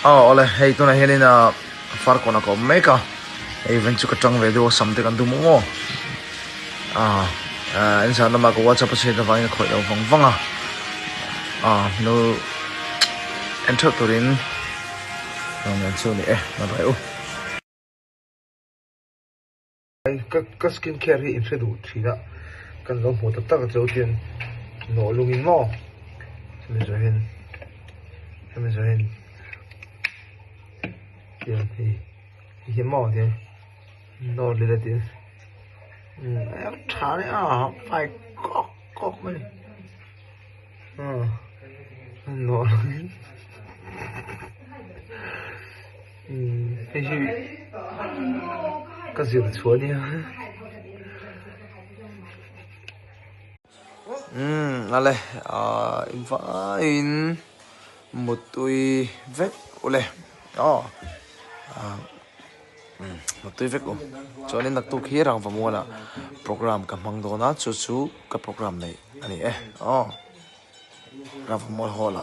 ole hei tuna helina farko na ko meka even chu ka tang ve do samte kan du mo in sa nama ko whatsapp se da vai ko yo vang vanga no enter turin ngon chu ni na bai u ka skin care hi in du thina kan lo mo ta ka chau tin no lungin mo me zo hen thì mỏ thì nó lên là tiền em trả đấy phải cóc mới nó cái gì cái gì được chúa đi là đây in một túi vết ule một túi vết cho nên là tôi khi rằng vào mua là program cầm bằng đồ nát chú cái program này anh ấy ra vào mua hoa là